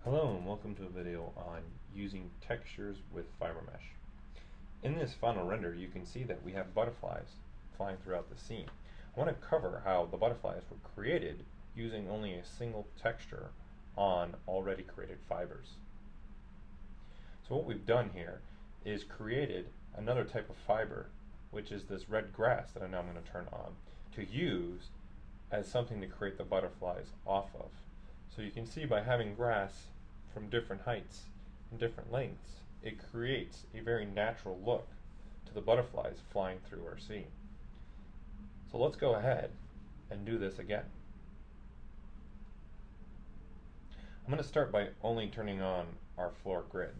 Hello and welcome to a video on using textures with FiberMesh. In this final render you can see that we have butterflies flying throughout the scene. I want to cover how the butterflies were created using only a single texture on already created fibers. So what we've done here is created another type of fiber, which is this red grass that I'm now going to turn on, to use as something to create the butterflies off of. So you can see by having grass from different heights and different lengths, it creates a very natural look to the butterflies flying through our scene. So let's go ahead and do this again. I'm going to start by only turning on our floor grid,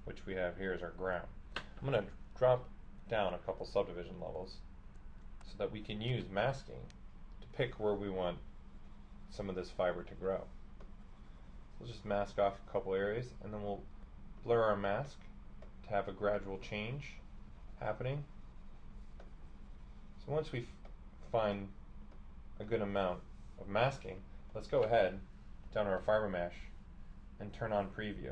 which we have here as our ground. I'm going to drop down a couple subdivision levels so that we can use masking to pick where we want some of this fiber to grow. We'll just mask off a couple areas and then we'll blur our mask to have a gradual change happening. So once we find a good amount of masking, let's go ahead down to our FiberMesh and turn on preview.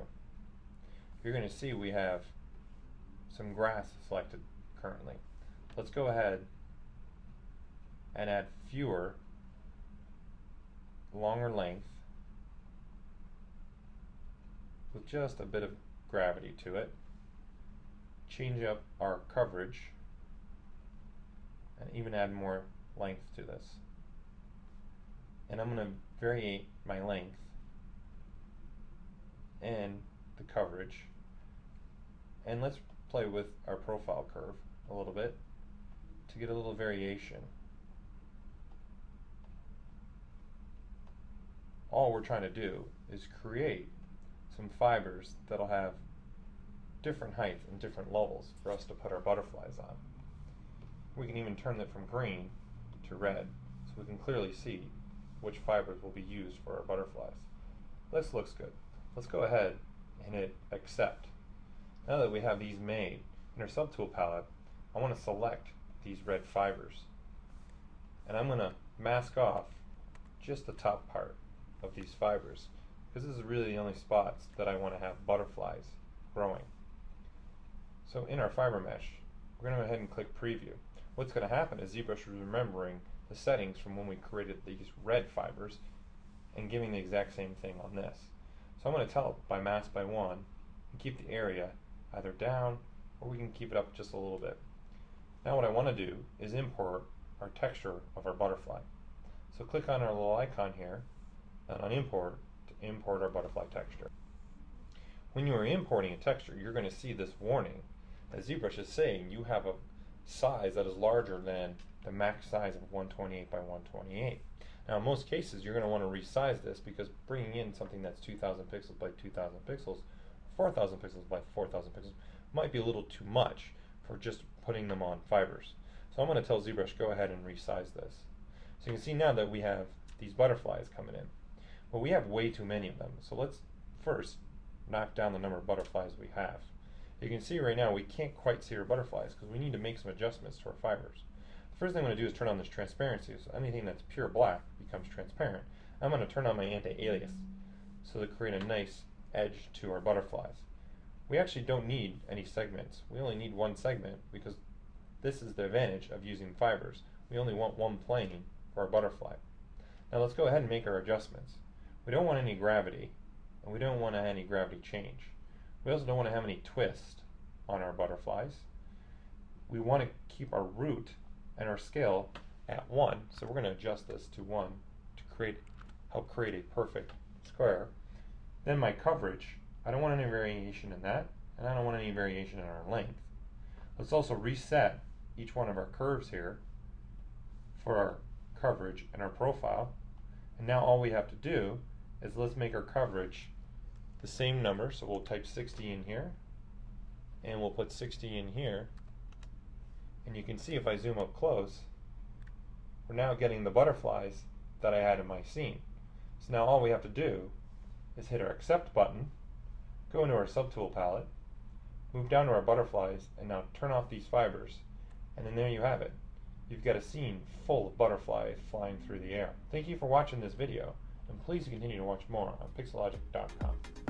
You're going to see we have some grass selected currently. Let's go ahead and add fewer, longer length with just a bit of gravity to it. Change up our coverage and even add more length to this. And I'm going to vary my length and the coverage. And let's play with our profile curve a little bit to get a little variation. All we're trying to do is create some fibers that'll have different heights and different levels for us to put our butterflies on. We can even turn it from green to red so we can clearly see which fibers will be used for our butterflies. This looks good. Let's go ahead and hit accept. Now that we have these made, in our subtool palette, I want to select these red fibers. And I'm going to mask off just the top part of these fibers, because this is really the only spots that I want to have butterflies growing. So in our FiberMesh, we're going to go ahead and click preview. What's going to happen is ZBrush is remembering the settings from when we created these red fibers and giving the exact same thing on this. So I'm going to tell it by mask by 1 and keep the area either down, or we can keep it up just a little bit. Now what I want to do is import our texture of our butterfly. So click on our little icon here and on import to import our butterfly texture. When you are importing a texture, you're going to see this warning that ZBrush is saying you have a size that is larger than the max size of 128 by 128. Now in most cases you're going to want to resize this, because bringing in something that's 2000 pixels by 2000 pixels, 4000 pixels by 4000 pixels might be a little too much for just putting them on fibers. So I'm going to tell ZBrush go ahead and resize this. So you can see now that we have these butterflies coming in. But we have way too many of them, so let's first knock down the number of butterflies we have. You can see right now we can't quite see our butterflies because we need to make some adjustments to our fibers. The first thing I'm going to do is turn on this transparency, so anything that's pure black becomes transparent. I'm going to turn on my anti-alias so to create a nice edge to our butterflies. We actually don't need any segments. We only need one segment, because this is the advantage of using fibers. We only want one plane for our butterfly. Now let's go ahead and make our adjustments. We don't want any gravity, and we don't want any gravity change. We also don't want to have any twist on our butterflies. We want to keep our root and our scale at 1, so we're going to adjust this to 1 to help create a perfect square. Then my coverage, I don't want any variation in that, and I don't want any variation in our length. Let's also reset each one of our curves here for our coverage and our profile. And now all we have to do is let's make our coverage the same number, so we'll type 60 in here, and we'll put 60 in here, and you can see if I zoom up close, we're now getting the butterflies that I had in my scene. So now all we have to do is hit our accept button, go into our subtool palette, move down to our butterflies, and now turn off these fibers, and then there you have it. You've got a scene full of butterflies flying through the air. Thank you for watching this video. and please continue to watch more on pixelogic.com.